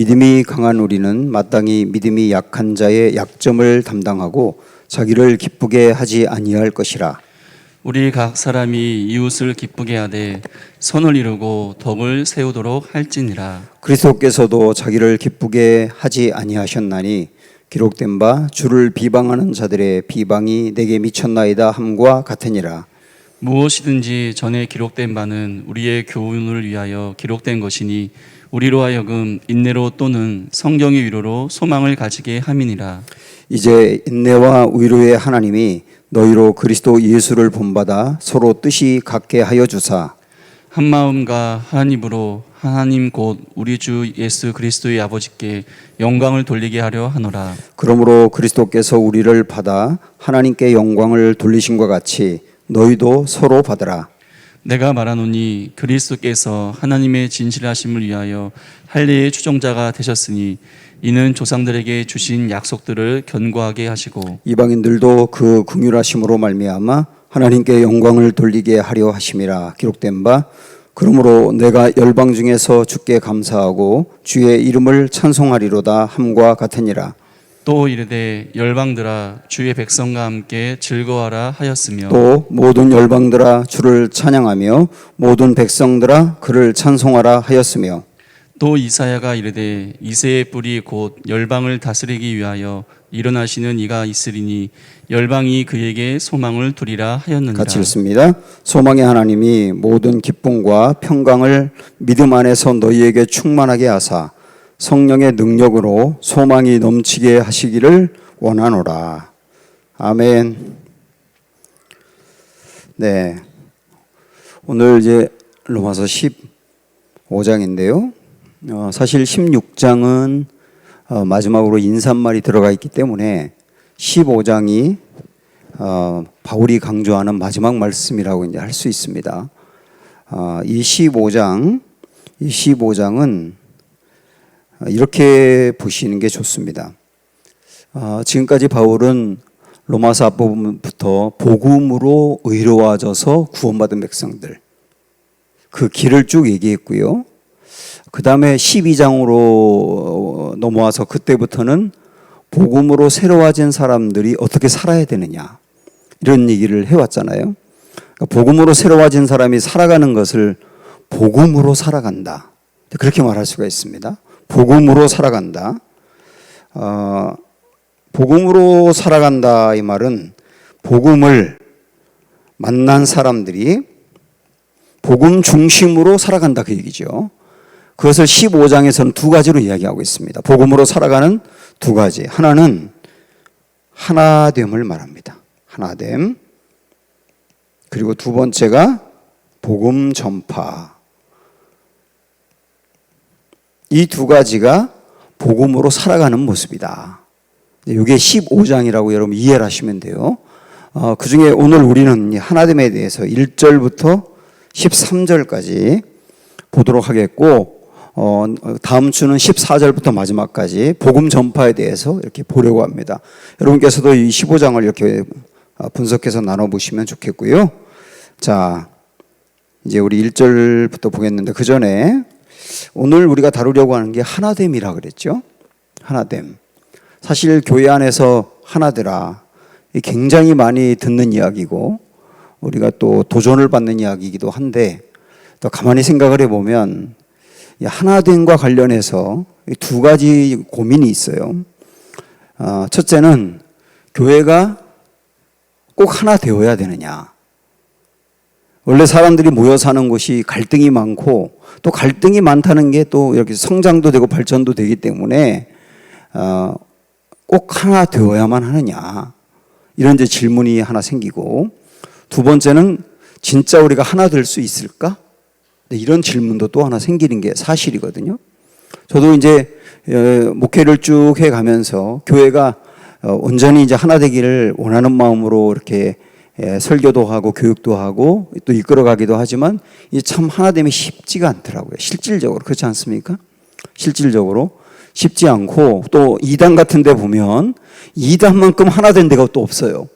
믿음이 강한 우리는 마땅히 믿음이 약한 자의 약점을 담당하고 자기를 기쁘게 하지 아니할 것이라. 우리 각 사람이 이웃을 기쁘게 하되 선을 이루고 덕을 세우도록 할지니라. 그리스도께서도 자기를 기쁘게 하지 아니하셨나니 기록된 바 주를 비방하는 자들의 비방이 내게 미쳤나이다 함과 같으니라. 무엇이든지 전에 기록된 바는 우리의 교훈을 위하여 기록된 것이니 우리로 하여금 인내로 또는 성경의 위로로 소망을 가지게 함이니라. 이제 인내와 위로의 하나님이 너희로 그리스도 예수를 본받아 서로 뜻이 같게 하여 주사 한 마음과 한 입으로 하나님 곧 우리 주 예수 그리스도의 아버지께 영광을 돌리게 하려 하노라. 그러므로 그리스도께서 우리를 받아 하나님께 영광을 돌리신과 같이 너희도 서로 받으라. 내가 말하노니 그리스도께서 하나님의 진실하심을 위하여 할례의 추종자가 되셨으니 이는 조상들에게 주신 약속들을 견고하게 하시고 이방인들도 그 긍휼하심으로 말미암아 하나님께 영광을 돌리게 하려 하심이라. 기록된 바 그러므로 내가 열방 중에서 주께 감사하고 주의 이름을 찬송하리로다 함과 같으니라. 또 이르되 열방들아 주의 백성과 함께 즐거워하라 하였으며 또 모든 열방들아 주를 찬양하며 모든 백성들아 그를 찬송하라 하였으며 또 이사야가 이르되 이새의 뿔이 곧 열방을 다스리기 위하여 일어나시는 이가 있으리니 열방이 그에게 소망을 두리라 하였느니라. 같이 읽습니다. 소망의 하나님이 모든 기쁨과 평강을 믿음 안에서 너희에게 충만하게 하사 성령의 능력으로 소망이 넘치게 하시기를 원하노라. 아멘. 네. 오늘 이제 로마서 15장인데요. 사실 16장은 마지막으로 인사말이 들어가 있기 때문에 15장이 바울이 강조하는 마지막 말씀이라고 이제 할 수 있습니다. 이 15장은 이렇게 보시는 게 좋습니다. 지금까지 바울은 로마서 앞부분부터 복음으로 의로워져서 구원받은 백성들 그 길을 쭉 얘기했고요. 그 다음에 12장으로 넘어와서 그때부터는 복음으로 새로워진 사람들이 어떻게 살아야 되느냐 이런 얘기를 해왔잖아요. 그러니까 복음으로 새로워진 사람이 살아가는 것을 복음으로 살아간다 그렇게 말할 수가 있습니다. 복음으로 살아간다. 복음으로 살아간다 이 말은 복음을 만난 사람들이 복음 중심으로 살아간다 그 얘기죠. 그것을 15장에서는 두 가지로 이야기하고 있습니다. 복음으로 살아가는 두 가지. 하나는 하나됨을 말합니다. 하나됨. 그리고 두 번째가 복음 전파. 이 두 가지가 복음으로 살아가는 모습이다. 이게 15장이라고 여러분 이해를 하시면 돼요. 그 중에 오늘 우리는 하나됨에 대해서 1절부터 13절까지 보도록 하겠고, 다음 주는 14절부터 마지막까지 복음 전파에 대해서 이렇게 보려고 합니다. 여러분께서도 이 15장을 이렇게 분석해서 나눠보시면 좋겠고요. 자, 이제 우리 1절부터 보겠는데 그 전에 오늘 우리가 다루려고 하는 게 하나됨이라 그랬죠. 하나됨. 사실 교회 안에서 하나되라 굉장히 많이 듣는 이야기고 우리가 또 도전을 받는 이야기이기도 한데 또 가만히 생각을 해보면 하나됨과 관련해서 두 가지 고민이 있어요. 첫째는 교회가 꼭 하나 되어야 되느냐. 원래 사람들이 모여 사는 곳이 갈등이 많고 또 갈등이 많다는 게 또 이렇게 성장도 되고 발전도 되기 때문에 꼭 하나 되어야만 하느냐 이런 이제 질문이 하나 생기고 두 번째는 진짜 우리가 하나 될 수 있을까? 이런 질문도 또 하나 생기는 게 사실이거든요. 저도 이제 목회를 쭉 해가면서 교회가 온전히 이제 하나 되기를 원하는 마음으로 이렇게 설교도 하고 교육도 하고 또 이끌어가기도 하지만 이 참 하나됨이 쉽지가 않더라고요. 실질적으로 그렇지 않습니까? 실질적으로 쉽지 않고 또 이단 같은 데 보면 이단만큼 하나 된 데가 또 없어요.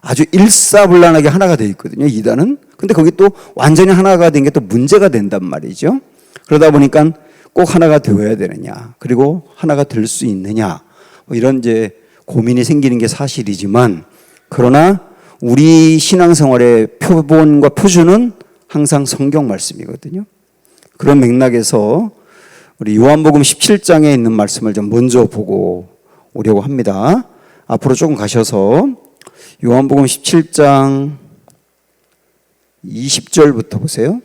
아주 일사불란하게 하나가 되어 있거든요. 이단은. 근데 거기 또 완전히 하나가 된 게 또 문제가 된단 말이죠. 그러다 보니까 꼭 하나가 되어야 되느냐, 그리고 하나가 될 수 있느냐, 뭐 이런 이제 고민이 생기는 게 사실이지만, 그러나 우리 신앙생활의 표본과 표준은 항상 성경 말씀이거든요. 그런 맥락에서 우리 요한복음 17장에 있는 말씀을 좀 먼저 보고 오려고 합니다. 앞으로 조금 가셔서 요한복음 17장 20절부터 보세요.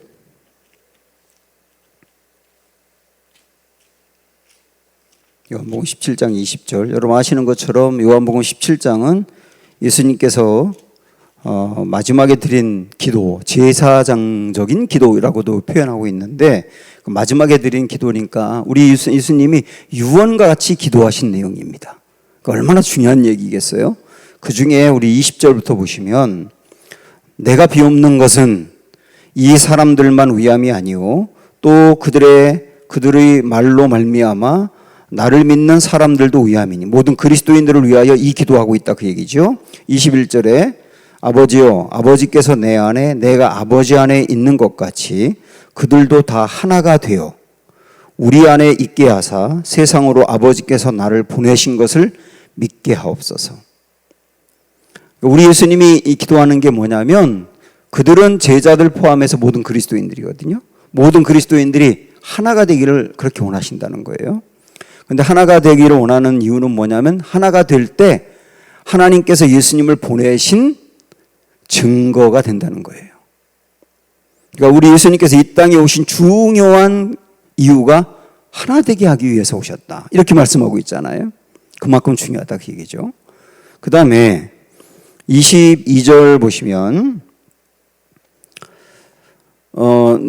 요한복음 17장 20절. 여러분 아시는 것처럼 요한복음 17장은 예수님께서 마지막에 드린 기도, 제사장적인 기도라고도 표현하고 있는데, 마지막에 드린 기도니까 우리 예수님이 유언과 같이 기도하신 내용입니다. 얼마나 중요한 얘기겠어요? 그 중에 우리 20절부터 보시면, 내가 비옵는 것은 이 사람들만 위함이 아니요 또 그들의 말로 말미암아 나를 믿는 사람들도 위함이니, 모든 그리스도인들을 위하여 이 기도하고 있다, 그 얘기죠. 21절에 아버지요, 아버지께서 내 안에 내가 아버지 안에 있는 것 같이 그들도 다 하나가 되어 우리 안에 있게 하사 세상으로 아버지께서 나를 보내신 것을 믿게 하옵소서. 우리 예수님이 기도하는 게 뭐냐면, 그들은 제자들 포함해서 모든 그리스도인들이거든요. 모든 그리스도인들이 하나가 되기를 그렇게 원하신다는 거예요. 그런데 하나가 되기를 원하는 이유는 뭐냐면, 하나가 될 때 하나님께서 예수님을 보내신 증거가 된다는 거예요. 그러니까 우리 예수님께서 이 땅에 오신 중요한 이유가 하나 되게 하기 위해서 오셨다, 이렇게 말씀하고 있잖아요. 그만큼 중요하다, 그 얘기죠. 그 다음에 22절 보시면,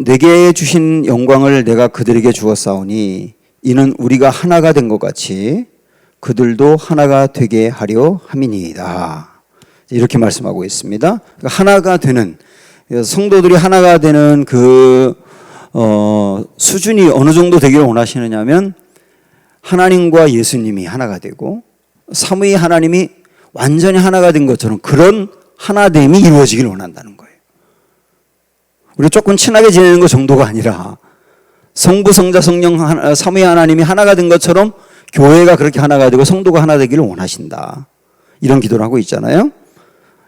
내게 주신 영광을 내가 그들에게 주었사오니 이는 우리가 하나가 된 것 같이 그들도 하나가 되게 하려 함이니이다, 이렇게 말씀하고 있습니다. 그러니까 하나가 되는, 성도들이 하나가 되는 그 수준이 어느 정도 되기를 원하시느냐면, 하나님과 예수님이 하나가 되고 삼위 하나님이 완전히 하나가 된 것처럼 그런 하나됨이 이루어지기를 원한다는 거예요. 우리 조금 친하게 지내는 것 정도가 아니라 성부, 성자, 성령 삼위 하나님이 하나가 된 것처럼 교회가 그렇게 하나가 되고 성도가 하나 되기를 원하신다, 이런 기도를 하고 있잖아요.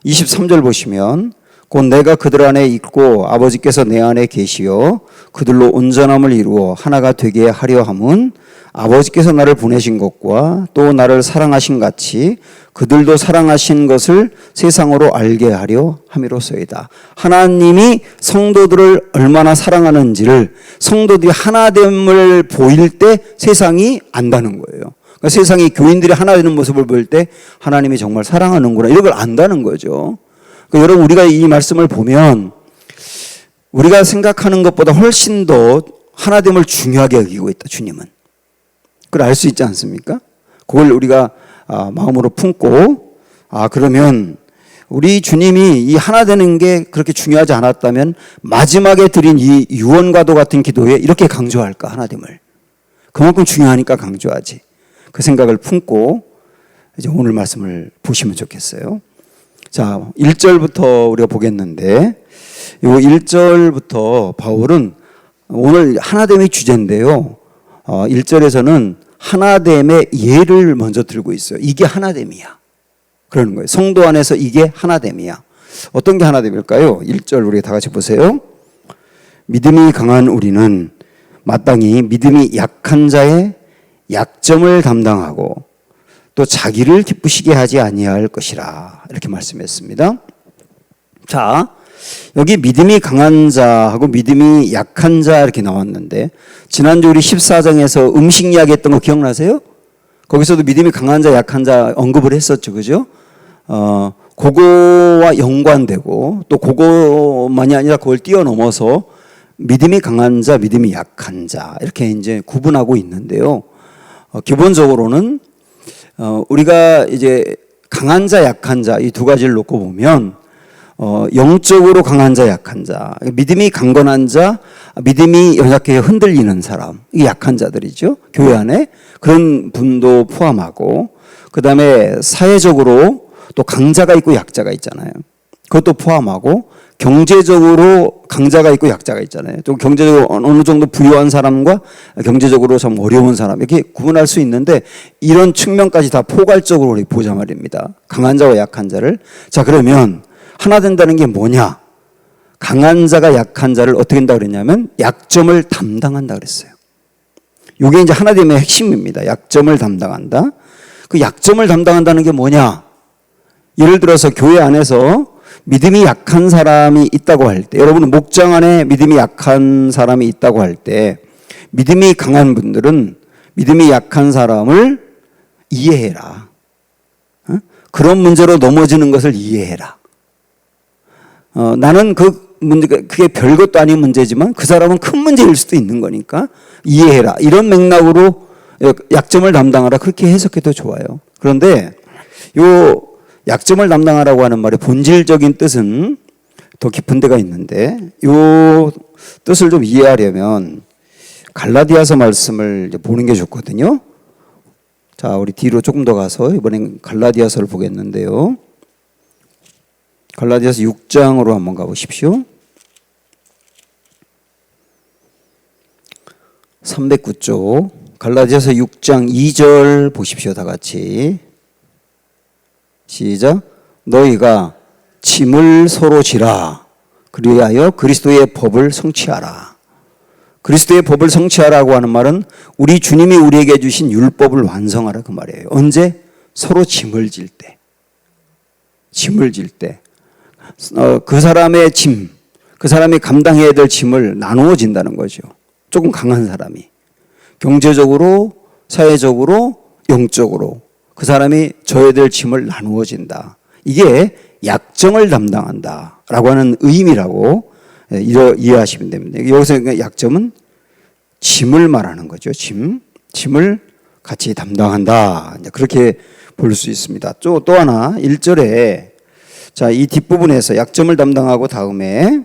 23절 보시면, 곧 내가 그들 안에 있고 아버지께서 내 안에 계시어 그들로 온전함을 이루어 하나가 되게 하려 함은 아버지께서 나를 보내신 것과 또 나를 사랑하신 같이 그들도 사랑하신 것을 세상으로 알게 하려 함이로소이다. 하나님이 성도들을 얼마나 사랑하는지를 성도들이 하나됨을 보일 때 세상이 안다는 거예요. 그러니까 세상이 교인들이 하나 되는 모습을 볼 때 하나님이 정말 사랑하는구나, 이런 걸 안다는 거죠. 그러니까 여러분, 우리가 이 말씀을 보면 우리가 생각하는 것보다 훨씬 더 하나됨을 중요하게 여기고 있다, 주님은. 그걸 알 수 있지 않습니까? 그걸 우리가 마음으로 품고, 그러면 우리 주님이 이 하나 되는 게 그렇게 중요하지 않았다면 마지막에 드린 이 유언과도 같은 기도에 이렇게 강조할까, 하나됨을. 그만큼 중요하니까 강조하지. 그 생각을 품고 이제 오늘 말씀을 보시면 좋겠어요. 자, 1절부터 우리가 보겠는데, 이 1절부터 바울은 오늘 하나됨의 주제인데요. 1절에서는 하나됨의 예를 먼저 들고 있어요. 이게 하나됨이야, 그러는 거예요. 성도 안에서 이게 하나됨이야. 어떤 게 하나됨일까요? 1절 우리 다 같이 보세요. 믿음이 강한 우리는 마땅히 믿음이 약한 자의 약점을 담당하고 또 자기를 기쁘시게 하지 아니할 것이라, 이렇게 말씀했습니다. 자, 여기 믿음이 강한 자하고 믿음이 약한 자 이렇게 나왔는데, 지난주 우리 14장에서 음식 이야기했던 거 기억나세요? 거기서도 믿음이 강한 자, 약한 자 언급을 했었죠, 그죠? 그거와 연관되고 또 그거만이 아니라 그걸 뛰어넘어서 믿음이 강한 자, 믿음이 약한 자 이렇게 이제 구분하고 있는데요. 기본적으로는 우리가 이제 강한 자, 약한 자 이 두 가지를 놓고 보면 영적으로 강한 자, 약한 자, 믿음이 강건한 자, 믿음이 연약해 흔들리는 사람, 이게 약한 자들이죠. 교회 안에 그런 분도 포함하고, 그 다음에 사회적으로 또 강자가 있고 약자가 있잖아요. 그것도 포함하고, 경제적으로 강자가 있고 약자가 있잖아요. 좀 경제적으로 어느 정도 부유한 사람과 경제적으로 좀 어려운 사람 이렇게 구분할 수 있는데 이런 측면까지 다 포괄적으로 우리 보자 말입니다. 강한 자와 약한 자를. 자, 그러면 하나 된다는 게 뭐냐? 강한 자가 약한 자를 어떻게 한다 그랬냐면 약점을 담당한다 그랬어요. 이게 이제 하나됨의 핵심입니다. 약점을 담당한다. 그 약점을 담당한다는 게 뭐냐? 예를 들어서 교회 안에서 믿음이 약한 사람이 있다고 할 때, 여러분은 목장 안에 믿음이 약한 사람이 있다고 할 때, 믿음이 강한 분들은 믿음이 약한 사람을 이해해라. 그런 문제로 넘어지는 것을 이해해라. 나는 그 문제가 그게 별것도 아닌 문제지만 그 사람은 큰 문제일 수도 있는 거니까 이해해라. 이런 맥락으로 약점을 담당하라. 그렇게 해석해도 좋아요. 그런데 요 약점을 담당하라고 하는 말의 본질적인 뜻은 더 깊은 데가 있는데 요 뜻을 좀 이해하려면 갈라디아서 말씀을 보는 게 좋거든요. 자, 우리 뒤로 조금 더 가서 이번엔 갈라디아서를 보겠는데요. 갈라디아서 6장으로 한번 가보십시오. 309쪽 갈라디아서 6장 2절 보십시오. 다 같이 시작. 너희가 짐을 서로 지라 그리하여 그리스도의 법을 성취하라. 그리스도의 법을 성취하라고 하는 말은 우리 주님이 우리에게 주신 율법을 완성하라 그 말이에요. 언제? 서로 짐을 질 때. 짐을 질 때. 그 사람의 짐, 그 사람이 감당해야 될 짐을 나누어 진다는 거죠. 조금 강한 사람이. 경제적으로, 사회적으로, 영적으로 그 사람이 져야 될 짐을 나누어 진다. 이게 약점을 담당한다라고 하는 의미라고 이해하시면 됩니다. 여기서 약점은 짐을 말하는 거죠. 짐을 같이 담당한다. 그렇게 볼 수 있습니다. 또 하나 1절에 자, 이 뒷부분에서 약점을 담당하고 다음에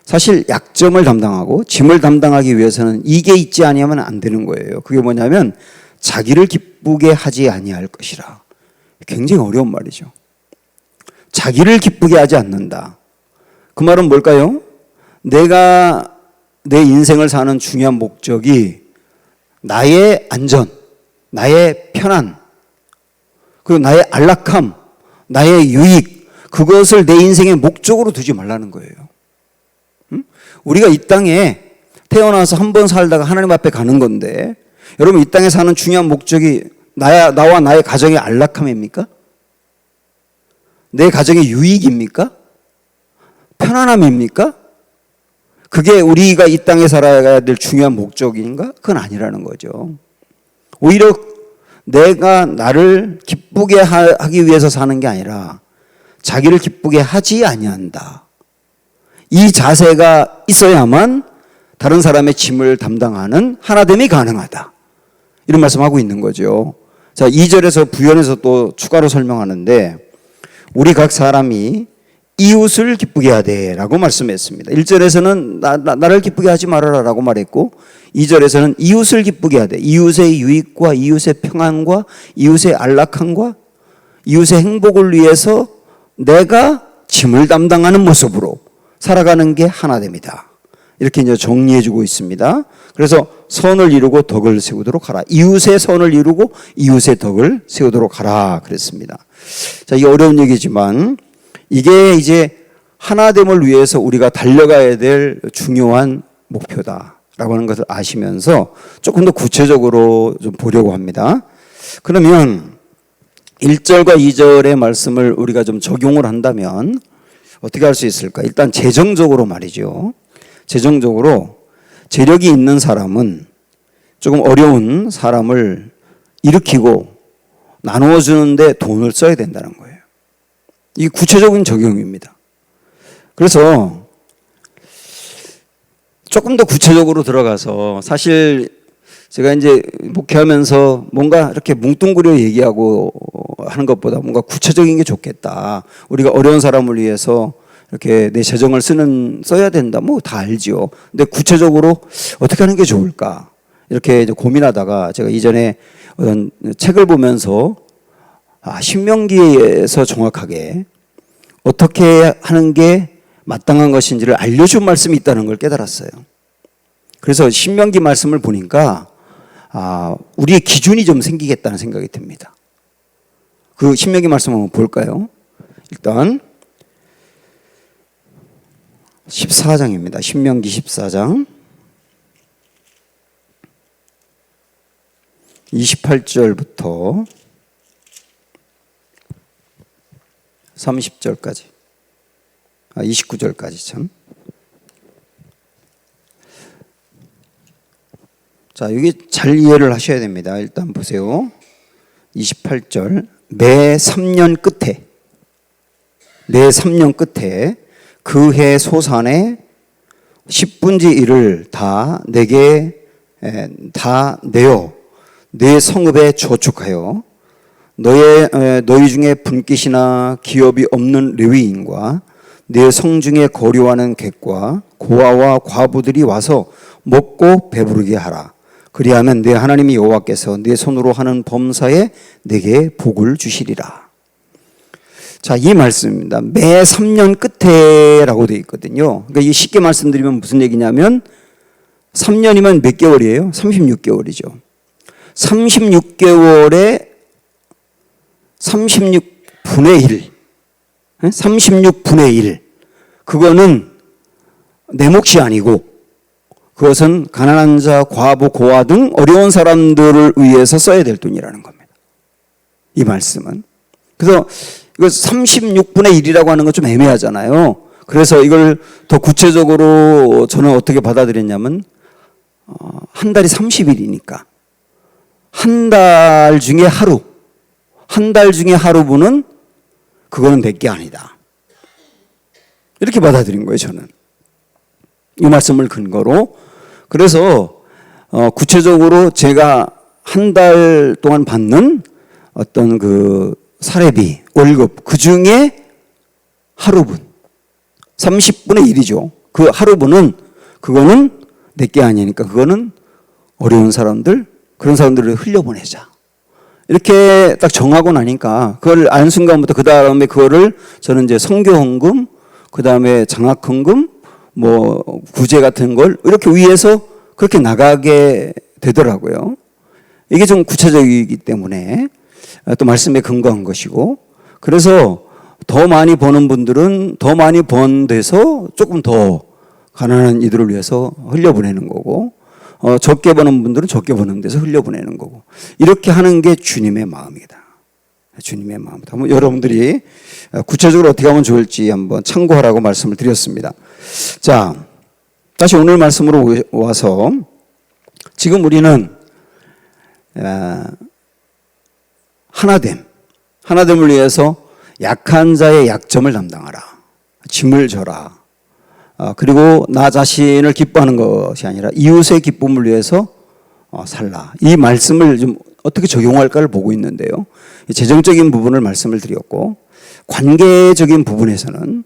사실 약점을 담당하고 짐을 담당하기 위해서는 이게 있지 아니하면 안 되는 거예요. 그게 뭐냐면 자기를 기쁘게 하지 아니할 것이라. 굉장히 어려운 말이죠. 자기를 기쁘게 하지 않는다. 그 말은 뭘까요? 내가 내 인생을 사는 중요한 목적이 나의 안전, 나의 편안, 그리고 나의 안락함, 나의 유익, 그것을 내 인생의 목적으로 두지 말라는 거예요. 우리가 이 땅에 태어나서 한 번 살다가 하나님 앞에 가는 건데 여러분 이 땅에 사는 중요한 목적이 나와 나의 가정의 안락함입니까? 내 가정의 유익입니까? 편안함입니까? 그게 우리가 이 땅에 살아야 될 중요한 목적인가? 그건 아니라는 거죠. 오히려 내가 나를 기쁘게 하기 위해서 사는 게 아니라 자기를 기쁘게 하지 아니한다. 이 자세가 있어야만 다른 사람의 짐을 담당하는 하나됨이 가능하다. 이런 말씀하고 있는 거죠. 자, 2절에서 부연해서 또 추가로 설명하는데 우리 각 사람이 이웃을 기쁘게 하되 라고 말씀했습니다. 1절에서는 나를 기쁘게 하지 말아라 라고 말했고 2절에서는 이웃을 기쁘게 하되 이웃의 유익과 이웃의 평안과 이웃의 안락함과 이웃의 행복을 위해서 내가 짐을 담당하는 모습으로 살아가는 게 하나됨이다. 이렇게 이제 정리해주고 있습니다. 그래서 선을 이루고 덕을 세우도록 하라. 이웃의 선을 이루고 이웃의 덕을 세우도록 하라 그랬습니다. 자, 이게 어려운 얘기지만 이게 이제 하나됨을 위해서 우리가 달려가야 될 중요한 목표다라고 하는 것을 아시면서 조금 더 구체적으로 좀 보려고 합니다. 그러면 1절과 2절의 말씀을 우리가 좀 적용을 한다면 어떻게 할 수 있을까? 일단 재정적으로 말이죠. 재정적으로 재력이 있는 사람은 조금 어려운 사람을 일으키고 나누어 주는데 돈을 써야 된다는 거예요. 이게 구체적인 적용입니다. 그래서 조금 더 구체적으로 들어가서 사실 제가 이제 목회하면서 뭔가 이렇게 뭉뚱그려 얘기하고 하는 것보다 뭔가 구체적인 게 좋겠다. 우리가 어려운 사람을 위해서 이렇게 내 재정을 써야 된다. 뭐 다 알죠. 근데 구체적으로 어떻게 하는 게 좋을까? 이렇게 이제 고민하다가 제가 이전에 어떤 책을 보면서 신명기에서 정확하게 어떻게 하는 게 마땅한 것인지를 알려준 말씀이 있다는 걸 깨달았어요. 그래서 신명기 말씀을 보니까 우리의 기준이 좀 생기겠다는 생각이 듭니다. 그 신명기 말씀 한번 볼까요? 일단 14장입니다. 신명기 14장 28절부터 30절까지 29절까지 참. 자, 여기 잘 이해를 하셔야 됩니다. 일단 보세요. 28절 매 3년 끝에 그 해 소산의 10분의 1을 다 내게 다 내어 내 성읍에 저축하여 너희 중에 분깃이나 기업이 없는 레위인과 내 성중에 거류하는 객과 고아와 과부들이 와서 먹고 배부르게 하라. 그리하면 내 하나님 여호와께서 내 손으로 하는 범사에 내게 복을 주시리라. 자, 이 말씀입니다. 매 3년 끝에라고 되어 있거든요. 그러니까 이 쉽게 말씀드리면 무슨 얘기냐면 3년이면 몇 개월이에요? 36개월이죠. 36개월에 36분의 1. 36분의 1. 그거는 내 몫이 아니고 그것은 가난한 자, 과부, 고아 등 어려운 사람들을 위해서 써야 될 돈이라는 겁니다. 이 말씀은. 그래서 이거 36분의 1이라고 하는 건 좀 애매하잖아요. 그래서 이걸 더 구체적으로 저는 어떻게 받아들였냐면 한 달이 30일이니까 한 달 중에 하루, 한 달 중에 하루분은 그거는 내게 아니다. 이렇게 받아들인 거예요, 저는. 이 말씀을 근거로. 그래서 구체적으로 제가 한 달 동안 받는 어떤 그 사례비, 월급, 그 중에 하루분, 30분의 1이죠. 그 하루분은 그거는 내게 아니니까 그거는 어려운 사람들, 그런 사람들을 흘려보내자. 이렇게 딱 정하고 나니까 그걸 안 순간부터 그 다음에 그거를 저는 이제 선교헌금, 그 다음에 장학헌금, 뭐 구제 같은 걸 이렇게 위해서 그렇게 나가게 되더라고요. 이게 좀 구체적이기 때문에 또 말씀에 근거한 것이고, 그래서 더 많이 버는 분들은 더 많이 번 데서 조금 더 가난한 이들을 위해서 흘려보내는 거고, 적게 버는 분들은 적게 버는 데서 흘려보내는 거고, 이렇게 하는 게 주님의 마음이다. 주님의 마음이다. 한번 여러분들이 구체적으로 어떻게 하면 좋을지 한번 참고하라고 말씀을 드렸습니다. 자, 다시 오늘 말씀으로 와서 지금 우리는 하나됨을 위해서 약한 자의 약점을 담당하라. 짐을 져라. 그리고 나 자신을 기뻐하는 것이 아니라 이웃의 기쁨을 위해서 살라. 이 말씀을 좀 어떻게 적용할까를 보고 있는데요. 재정적인 부분을 말씀을 드렸고, 관계적인 부분에서는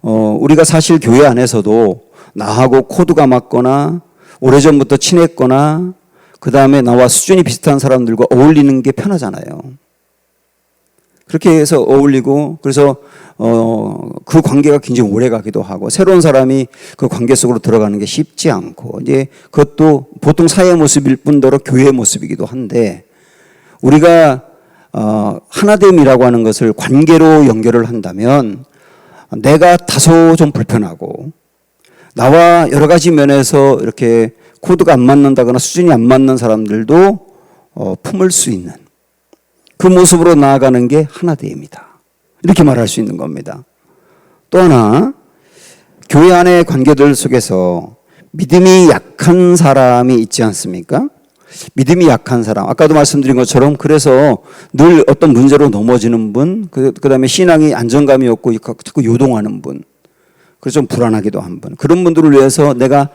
우리가 사실 교회 안에서도 나하고 코드가 맞거나 오래전부터 친했거나 그 다음에 나와 수준이 비슷한 사람들과 어울리는 게 편하잖아요. 그렇게 해서 어울리고, 그래서 그 관계가 굉장히 오래 가기도 하고, 새로운 사람이 그 관계 속으로 들어가는 게 쉽지 않고, 이제 그것도 보통 사회 모습일 뿐더러 교회의 모습이기도 한데, 우리가 하나됨이라고 하는 것을 관계로 연결을 한다면 내가 다소 좀 불편하고 나와 여러 가지 면에서 이렇게 코드가 안 맞는다거나 수준이 안 맞는 사람들도 품을 수 있는 그 모습으로 나아가는 게 하나됨이다. 이렇게 말할 수 있는 겁니다. 또 하나, 교회 안의 관계들 속에서 믿음이 약한 사람이 있지 않습니까? 믿음이 약한 사람, 아까도 말씀드린 것처럼 그래서 늘 어떤 문제로 넘어지는 분, 그 다음에 신앙이 안정감이 없고 자꾸 요동하는 분, 그래서 좀 불안하기도 한 분, 그런 분들을 위해서 내가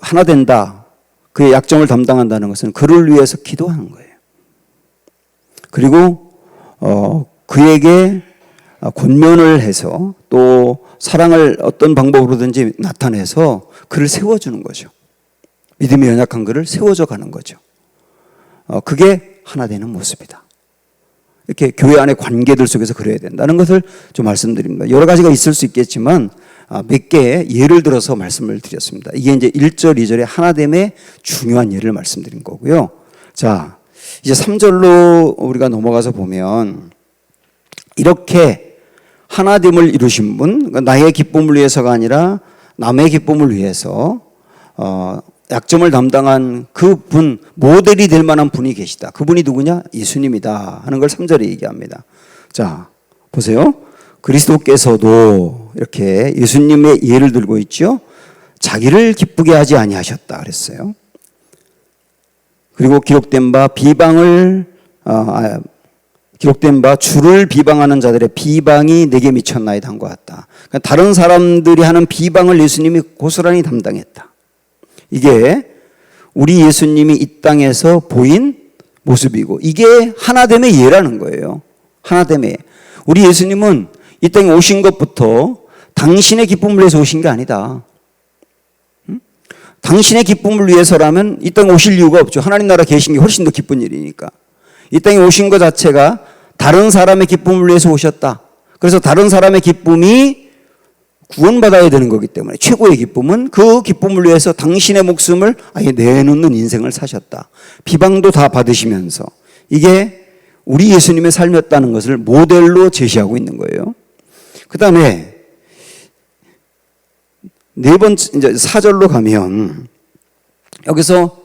하나 된다, 그의 약점을 담당한다는 것은 그를 위해서 기도하는 거예요. 그리고 그에게 권면을 해서 또 사랑을 어떤 방법으로든지 나타내서 그를 세워주는 거죠. 믿음이 연약한 그를 세워져 가는 거죠. 그게 하나 되는 모습이다. 이렇게 교회 안의 관계들 속에서 그래야 된다는 것을 좀 말씀드립니다. 여러 가지가 있을 수 있겠지만 몇 개의 예를 들어서 말씀을 드렸습니다. 이게 이제 1절, 2절의 하나됨의 중요한 예를 말씀드린 거고요. 자, 이제 3절로 우리가 넘어가서 보면 이렇게 하나됨을 이루신 분, 나의 기쁨을 위해서가 아니라 남의 기쁨을 위해서 약점을 담당한 그분, 모델이 될 만한 분이 계시다. 그분이 누구냐? 예수님이다 하는 걸 3절에 얘기합니다. 자, 보세요. 그리스도께서도 이렇게 예수님의 예를 들고 있죠. 자기를 기쁘게 하지 아니하셨다 그랬어요. 그리고 기록된 바 주를 비방하는 자들의 비방이 내게 미쳤나이다 한 것 같다. 그러니까 다른 사람들이 하는 비방을 예수님이 고스란히 담당했다. 이게 우리 예수님이 이 땅에서 보인 모습이고 이게 하나됨의 예라는 거예요. 하나됨의 예. 우리 예수님은 이 땅에 오신 것부터 당신의 기쁨을 위해서 오신 게 아니다. 당신의 기쁨을 위해서라면 이 땅에 오실 이유가 없죠. 하나님 나라 계신 게 훨씬 더 기쁜 일이니까. 이 땅에 오신 것 자체가 다른 사람의 기쁨을 위해서 오셨다. 그래서 다른 사람의 기쁨이 구원받아야 되는 거기 때문에 최고의 기쁨은 그 기쁨을 위해서 당신의 목숨을 아예 내놓는 인생을 사셨다. 비방도 다 받으시면서 이게 우리 예수님의 삶이었다는 것을 모델로 제시하고 있는 거예요. 그 다음에 네 번째, 이제 4절로 가면 여기서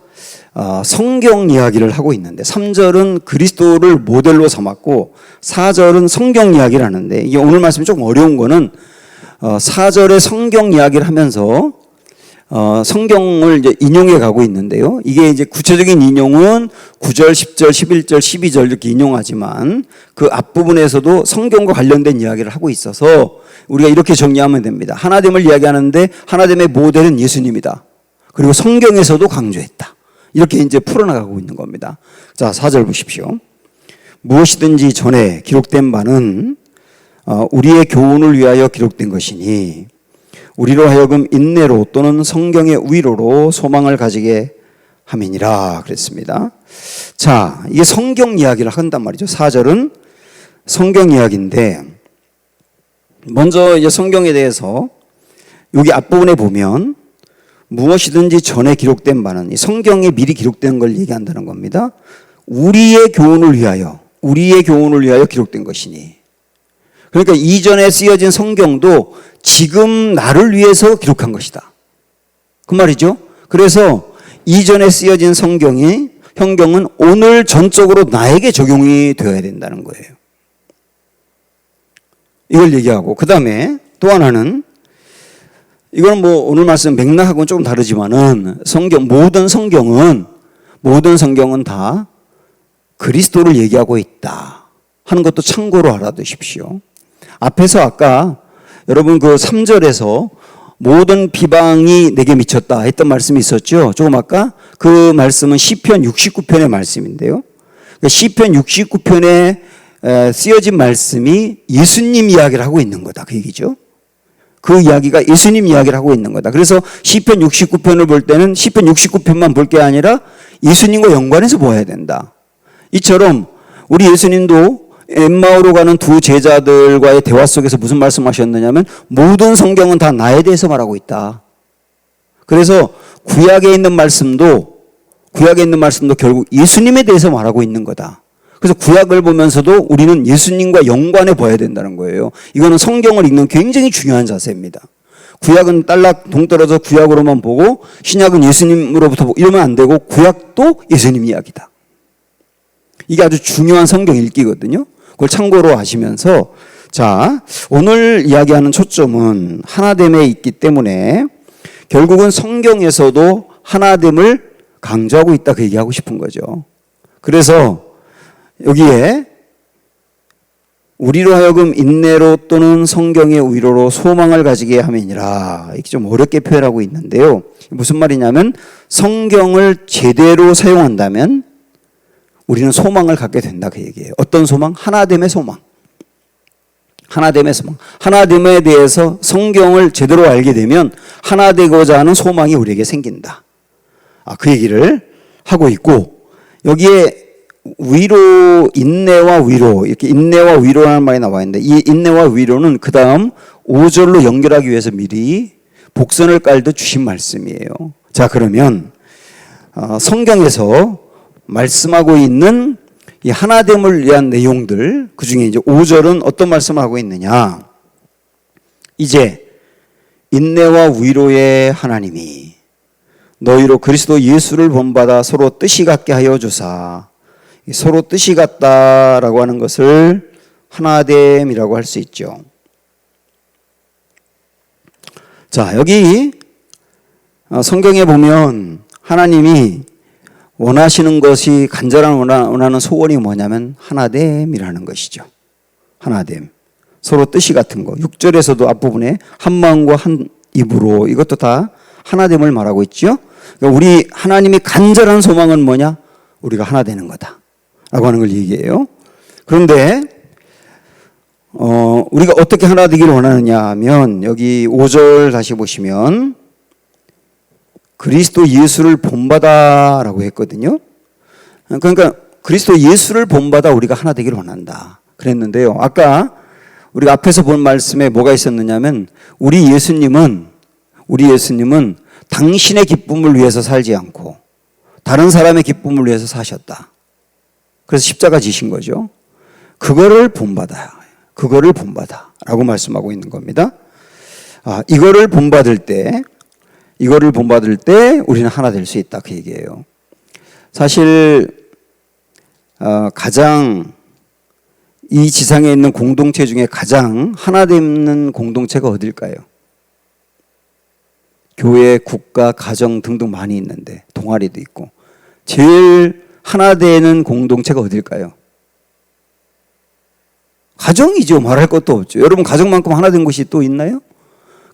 성경 이야기를 하고 있는데 3절은 그리스도를 모델로 삼았고 4절은 성경 이야기를 하는데 이게 오늘 말씀이 조금 어려운 거는 4절에 성경 이야기를 하면서 성경을 이제 인용해 가고 있는데요. 이게 이제 구체적인 인용은 9절, 10절, 11절, 12절 이렇게 인용하지만 그 앞부분에서도 성경과 관련된 이야기를 하고 있어서 우리가 이렇게 정리하면 됩니다. 하나됨을 이야기하는데 하나됨의 모델은 예수님이다. 그리고 성경에서도 강조했다. 이렇게 이제 풀어나가고 있는 겁니다. 자, 4절 보십시오. 무엇이든지 전에 기록된 바는 우리의 교훈을 위하여 기록된 것이니 우리로 하여금 인내로 또는 성경의 위로로 소망을 가지게 함이니라 그랬습니다. 자, 이게 성경 이야기를 한단 말이죠. 4절은 성경 이야기인데 먼저 이제 성경에 대해서 여기 앞부분에 보면 무엇이든지 전에 기록된 바는 이 성경에 미리 기록된 걸 얘기한다는 겁니다. 우리의 교훈을 위하여 기록된 것이니. 그러니까 이전에 쓰여진 성경도 지금 나를 위해서 기록한 것이다. 그 말이죠. 그래서 이전에 쓰여진 성경은 오늘 전적으로 나에게 적용이 되어야 된다는 거예요. 이걸 얘기하고 그 다음에 또 하나는 이건 뭐 오늘 말씀 맥락하고는 조금 다르지만은 모든 성경은 다 그리스도를 얘기하고 있다 하는 것도 참고로 알아두십시오. 앞에서 아까 여러분 그 3절에서 모든 비방이 내게 미쳤다 했던 말씀이 있었죠. 조금 아까 그 말씀은 시편 69편의 말씀인데요. 시편 69편에 쓰여진 말씀이 예수님 이야기를 하고 있는 거다. 그 얘기죠. 그 이야기가 예수님 이야기를 하고 있는 거다. 그래서 시편 69편을 볼 때는 시편 69편만 볼 게 아니라 예수님과 연관해서 보아야 된다. 이처럼 우리 예수님도 엠마오로 가는 두 제자들과의 대화 속에서 무슨 말씀하셨느냐면 모든 성경은 다 나에 대해서 말하고 있다. 그래서 구약에 있는 말씀도 결국 예수님에 대해서 말하고 있는 거다. 그래서 구약을 보면서도 우리는 예수님과 연관해 봐야 된다는 거예요. 이거는 성경을 읽는 굉장히 중요한 자세입니다. 구약은 딸락 동떨어져 구약으로만 보고 신약은 예수님으로부터 보고 이러면 안 되고 구약도 예수님 이야기다. 이게 아주 중요한 성경 읽기거든요. 그걸 참고로 하시면서 자, 오늘 이야기하는 초점은 하나됨에 있기 때문에 결국은 성경에서도 하나됨을 강조하고 있다 그 얘기하고 싶은 거죠. 그래서 여기에 우리로 하여금 인내로 또는 성경의 위로로 소망을 가지게 함이니라 이렇게 좀 어렵게 표현하고 있는데요. 무슨 말이냐면 성경을 제대로 사용한다면 우리는 소망을 갖게 된다 그 얘기예요. 어떤 소망? 하나됨의 소망. 하나됨에 대해서 성경을 제대로 알게 되면 하나 되고자 하는 소망이 우리에게 생긴다. 그 얘기를 하고 있고 여기에 위로, 인내와 위로, 이렇게 인내와 위로라는 말이 나와 있는데 이 인내와 위로는 그 다음 5절로 연결하기 위해서 미리 복선을 깔듯 주신 말씀이에요. 자, 그러면 성경에서 말씀하고 있는 이 하나됨을 위한 내용들, 그 중에 이제 5절은 어떤 말씀을 하고 있느냐? 이제 인내와 위로의 하나님이 너희로 그리스도 예수를 본받아 서로 뜻이 같게 하여 주사. 서로 뜻이 같다라고 하는 것을 하나됨이라고 할 수 있죠. 자, 여기 성경에 보면 하나님이 원하시는 것이 간절한 원하는 소원이 뭐냐면 하나됨이라는 것이죠. 하나됨. 서로 뜻이 같은 거. 6절에서도 앞부분에 한 마음과 한 입으로 이것도 다 하나됨을 말하고 있죠. 그러니까 우리 하나님이 간절한 소망은 뭐냐? 우리가 하나 되는 거다 라고 하는 걸 얘기해요. 그런데 우리가 어떻게 하나 되기를 원하느냐 하면 여기 5절 다시 보시면 그리스도 예수를 본받아 라고 했거든요. 그러니까 그리스도 예수를 본받아 우리가 하나 되기를 원한다 그랬는데요. 아까 우리가 앞에서 본 말씀에 뭐가 있었느냐면 우리 예수님은 당신의 기쁨을 위해서 살지 않고 다른 사람의 기쁨을 위해서 사셨다. 그래서 십자가 지신 거죠. 그거를 본받아 라고 말씀하고 있는 겁니다. 이거를 본받을 때 우리는 하나 될 수 있다 그 얘기예요. 사실 가장 이 지상에 있는 공동체 중에 가장 하나 되는 공동체가 어딜까요? 교회, 국가, 가정 등등 많이 있는데 동아리도 있고 제일 하나 되는 공동체가 어딜까요? 가정이죠. 말할 것도 없죠. 여러분 가정만큼 하나 된 곳이 또 있나요?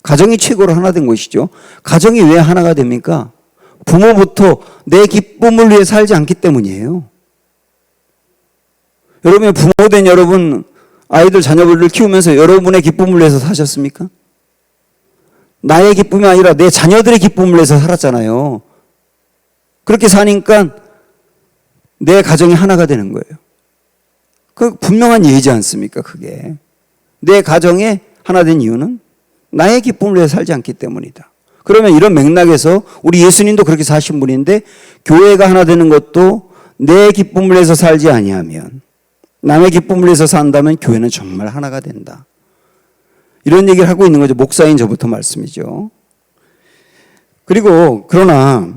가정이 최고로 하나 된 것이죠. 가정이 왜 하나가 됩니까? 부모부터 내 기쁨을 위해 살지 않기 때문이에요. 여러분의 부모된 여러분 아이들 자녀들을 키우면서 여러분의 기쁨을 위해서 사셨습니까? 나의 기쁨이 아니라 내 자녀들의 기쁨을 위해서 살았잖아요. 그렇게 사니까 내 가정이 하나가 되는 거예요. 그 분명한 예의지 않습니까? 그게 내 가정에 하나 된 이유는 나의 기쁨을 위해 살지 않기 때문이다. 그러면 이런 맥락에서 우리 예수님도 그렇게 사신 분인데 교회가 하나 되는 것도 내 기쁨을 위해서 살지 아니하면 남의 기쁨을 위해서 산다면 교회는 정말 하나가 된다. 이런 얘기를 하고 있는 거죠. 목사인 저부터 말씀이죠. 그리고 그러나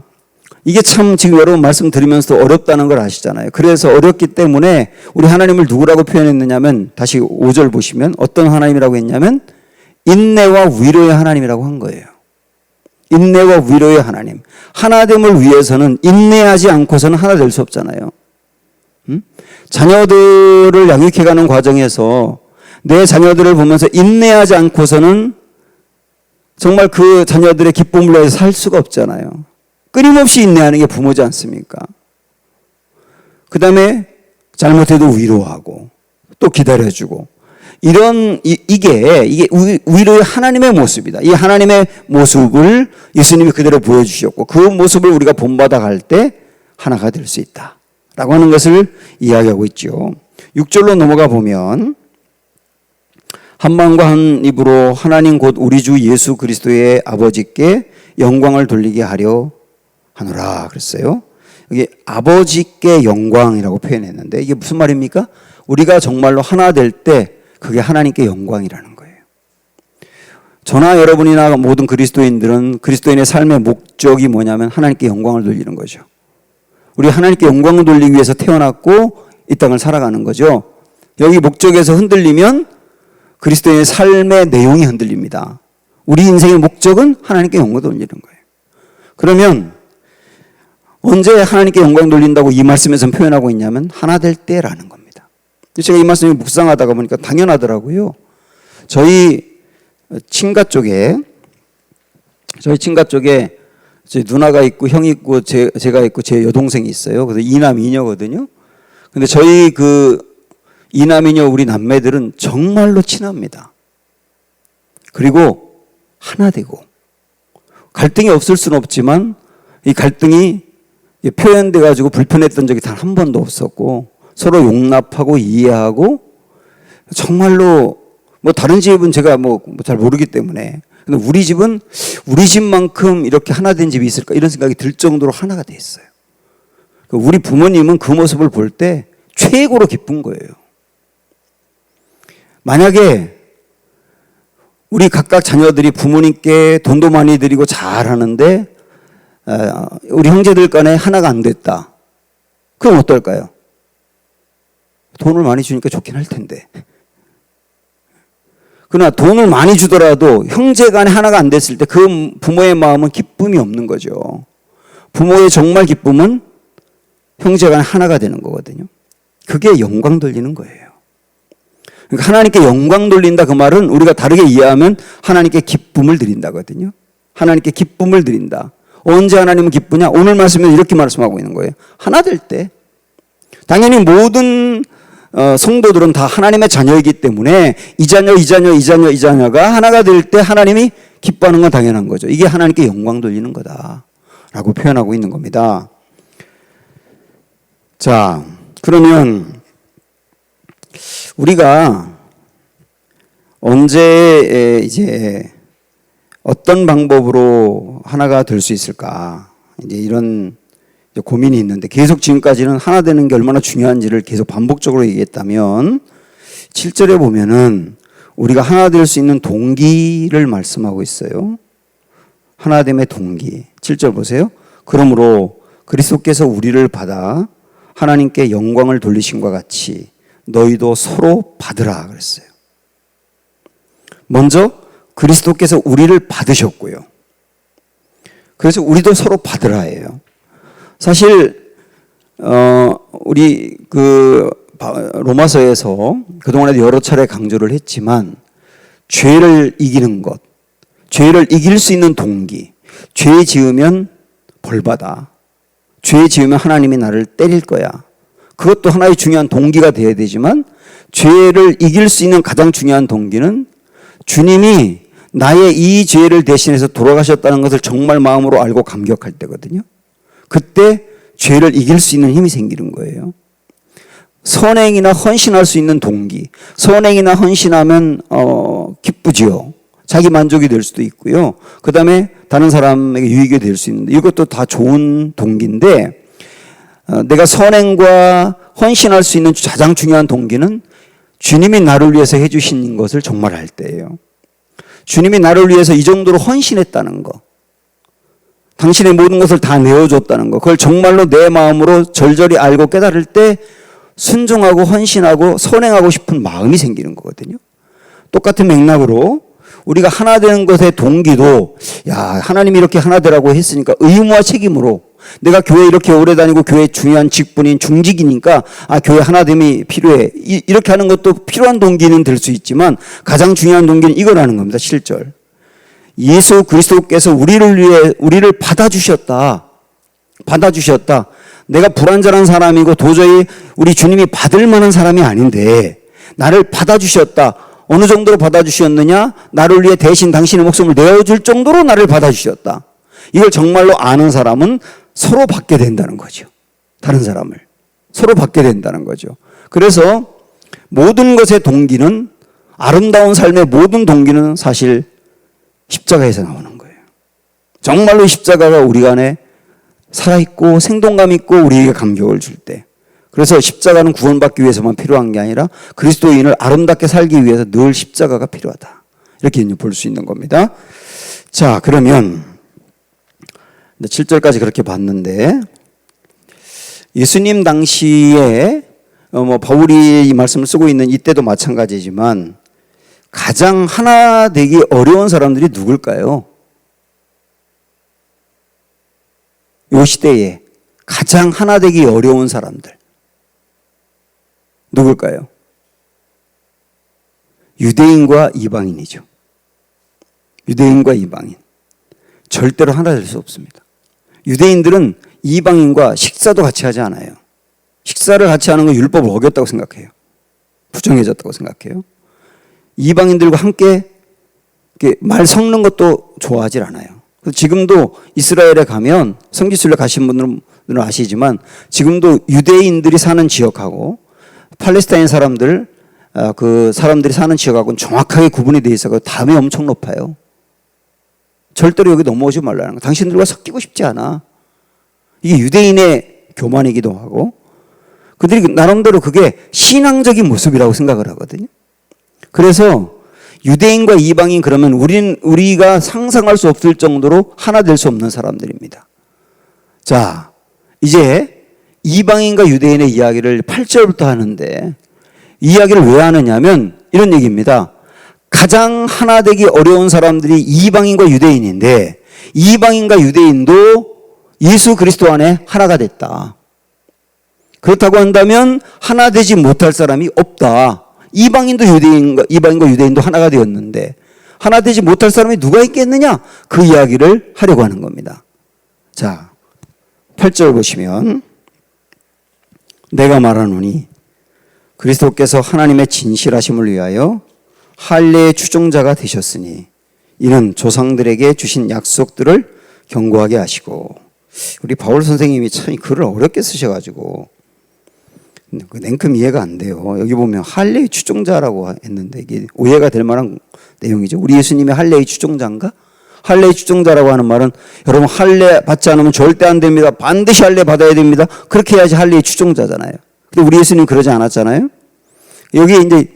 이게 참 지금 여러분 말씀 드리면서도 어렵다는 걸 아시잖아요. 그래서 어렵기 때문에 우리 하나님을 누구라고 표현했느냐면 다시 5절 보시면 어떤 하나님이라고 했냐면 인내와 위로의 하나님이라고 한 거예요. 인내와 위로의 하나님. 하나됨을 위해서는 인내하지 않고서는 하나 될 수 없잖아요. 자녀들을 양육해가는 과정에서 내 자녀들을 보면서 인내하지 않고서는 정말 그 자녀들의 기쁨을 위해서 살 수가 없잖아요. 끊임없이 인내하는 게 부모지 않습니까? 그 다음에 잘못해도 위로하고 또 기다려주고 이게 위로의 하나님의 모습이다. 이 하나님의 모습을 예수님이 그대로 보여주셨고 그 모습을 우리가 본받아 갈 때 하나가 될 수 있다 라고 하는 것을 이야기하고 있죠. 6절로 넘어가 보면 한 마음과 한 입으로 하나님 곧 우리 주 예수 그리스도의 아버지께 영광을 돌리게 하려 하노라 그랬어요. 여기 아버지께 영광이라고 표현했는데 이게 무슨 말입니까? 우리가 정말로 하나 될 때 그게 하나님께 영광이라는 거예요. 저나 여러분이나 모든 그리스도인들은 그리스도인의 삶의 목적이 뭐냐면 하나님께 영광을 돌리는 거죠. 우리 하나님께 영광을 돌리기 위해서 태어났고 이 땅을 살아가는 거죠. 여기 목적에서 흔들리면 그리스도인의 삶의 내용이 흔들립니다. 우리 인생의 목적은 하나님께 영광을 돌리는 거예요. 그러면 언제 하나님께 영광 돌린다고 이 말씀에서 표현하고 있냐면 하나 될 때라는 겁니다. 제가 이 말씀을 묵상하다가 보니까 당연하더라고요. 저희 친가 쪽에 제 누나가 있고 형이 있고 제가 있고 제 여동생이 있어요. 그래서 이남 이녀거든요. 근데 저희 그 이남 이녀 우리 남매들은 정말로 친합니다. 그리고 하나 되고 갈등이 없을 수는 없지만 이 갈등이 표현돼 가지고 불편했던 적이 단 한 번도 없었고 서로 용납하고 이해하고 정말로 뭐 다른 집은 제가 뭐 잘 모르기 때문에 근데 우리 집은 우리 집만큼 이렇게 하나 된 집이 있을까 이런 생각이 들 정도로 하나가 돼 있어요. 우리 부모님은 그 모습을 볼 때 최고로 기쁜 거예요. 만약에 우리 각각 자녀들이 부모님께 돈도 많이 드리고 잘하는데 우리 형제들 간에 하나가 안 됐다. 그럼 어떨까요? 돈을 많이 주니까 좋긴 할 텐데. 그러나 돈을 많이 주더라도 형제 간에 하나가 안 됐을 때 그 부모의 마음은 기쁨이 없는 거죠. 부모의 정말 기쁨은 형제 간에 하나가 되는 거거든요. 그게 영광 돌리는 거예요. 그러니까 하나님께 영광 돌린다 그 말은 우리가 다르게 이해하면 하나님께 기쁨을 드린다거든요. 하나님께 기쁨을 드린다. 언제 하나님은 기쁘냐? 오늘 말씀에 이렇게 말씀하고 있는 거예요. 하나 될 때. 당연히 모든 성도들은 다 하나님의 자녀이기 때문에 이 자녀가 하나가 될 때 하나님이 기뻐하는 건 당연한 거죠. 이게 하나님께 영광 돌리는 거다라고 표현하고 있는 겁니다. 자, 그러면 우리가 언제 이제 어떤 방법으로 하나가 될 수 있을까? 이제 이런 고민이 있는데 계속 지금까지는 하나 되는 게 얼마나 중요한지를 계속 반복적으로 얘기했다면 7절에 보면은 우리가 하나 될 수 있는 동기를 말씀하고 있어요. 하나됨의 동기. 7절 보세요. 그러므로 그리스도께서 우리를 받아 하나님께 영광을 돌리심과 같이 너희도 서로 받으라 그랬어요. 먼저 그리스도께서 우리를 받으셨고요. 그래서 우리도 서로 받으라예요. 사실 우리 로마서에서 그동안에도 여러 차례 강조를 했지만 죄를 이기는 것, 죄를 이길 수 있는 동기, 죄 지으면 벌받아. 죄 지으면 하나님이 나를 때릴 거야. 그것도 하나의 중요한 동기가 되어야 되지만 죄를 이길 수 있는 가장 중요한 동기는 주님이 나의 이 죄를 대신해서 돌아가셨다는 것을 정말 마음으로 알고 감격할 때거든요. 그때 죄를 이길 수 있는 힘이 생기는 거예요. 선행이나 헌신할 수 있는 동기. 선행이나 헌신하면 기쁘지요. 자기 만족이 될 수도 있고요. 그 다음에 다른 사람에게 유익이 될 수 있는데 이것도 다 좋은 동기인데 내가 선행과 헌신할 수 있는 가장 중요한 동기는 주님이 나를 위해서 해주신 것을 정말 알 때예요. 주님이 나를 위해서 이 정도로 헌신했다는 거. 당신의 모든 것을 다 내어줬다는 거. 그걸 정말로 내 마음으로 절절히 알고 깨달을 때 순종하고 헌신하고 선행하고 싶은 마음이 생기는 거거든요. 똑같은 맥락으로 우리가 하나 되는 것의 동기도 하나님이 이렇게 하나 되라고 했으니까 의무와 책임으로 내가 교회 이렇게 오래 다니고 교회 중요한 직분인 중직이니까 교회 하나됨이 필요해. 이렇게 하는 것도 필요한 동기는 될 수 있지만 가장 중요한 동기는 이거라는 겁니다. 7절. 예수 그리스도께서 우리를 받아주셨다. 내가 불완전한 사람이고 도저히 우리 주님이 받을 만한 사람이 아닌데 나를 받아주셨다. 어느 정도로 받아주셨느냐? 나를 위해 대신 당신의 목숨을 내어줄 정도로 나를 받아주셨다. 이걸 정말로 아는 사람은 서로 받게 된다는 거죠. 다른 사람을. 서로 받게 된다는 거죠. 그래서 모든 것의 동기는 아름다운 삶의 모든 동기는 사실 십자가에서 나오는 거예요. 정말로 십자가가 우리 안에 살아있고 생동감 있고 우리에게 감격을 줄 때. 그래서 십자가는 구원받기 위해서만 필요한 게 아니라 그리스도인을 아름답게 살기 위해서 늘 십자가가 필요하다. 이렇게 볼 수 있는 겁니다. 자, 그러면 7절까지 그렇게 봤는데 예수님 당시에 바울이 이 말씀을 쓰고 있는 이때도 마찬가지지만 가장 하나 되기 어려운 사람들이 누굴까요? 이 시대에 가장 하나 되기 어려운 사람들 누굴까요? 유대인과 이방인이죠. 유대인과 이방인. 절대로 하나 될 수 없습니다. 유대인들은 이방인과 식사도 같이 하지 않아요. 식사를 같이 하는 건 율법을 어겼다고 생각해요. 부정해졌다고 생각해요. 이방인들과 함께 말 섞는 것도 좋아하질 않아요. 지금도 이스라엘에 가면 성지순례 가신 분들은 아시지만 지금도 유대인들이 사는 지역하고 팔레스타인 사람들 그 사람들이 사는 지역하고는 정확하게 구분이 돼 있어서 담이 엄청 높아요. 절대로 여기 넘어오지 말라는 거. 당신들과 섞이고 싶지 않아. 이게 유대인의 교만이기도 하고 그들이 나름대로 그게 신앙적인 모습이라고 생각을 하거든요. 그래서 유대인과 이방인 그러면 우리가 상상할 수 없을 정도로 하나 될 수 없는 사람들입니다. 자, 이제 이방인과 유대인의 이야기를 8절부터 하는데 이 이야기를 왜 하느냐면 이런 얘기입니다. 가장 하나 되기 어려운 사람들이 이방인과 유대인인데 이방인과 유대인도 예수 그리스도 안에 하나가 됐다. 그렇다고 한다면 하나 되지 못할 사람이 없다. 이방인과 유대인도 하나가 되었는데 하나 되지 못할 사람이 누가 있겠느냐? 그 이야기를 하려고 하는 겁니다. 자, 8절 보시면 내가 말하노니 그리스도께서 하나님의 진실하심을 위하여 할례의 추종자가 되셨으니 이는 조상들에게 주신 약속들을 경고하게 하시고 우리 바울 선생님이 참 글을 어렵게 쓰셔가지고 냉큼 이해가 안 돼요. 여기 보면 할례의 추종자라고 했는데 이게 오해가 될 만한 내용이죠. 우리 예수님이 할례의 추종자인가? 할례의 추종자라고 하는 말은 여러분 할례 받지 않으면 절대 안 됩니다. 반드시 할례 받아야 됩니다. 그렇게 해야지 할례의 추종자잖아요. 근데 우리 예수님 그러지 않았잖아요. 여기 이제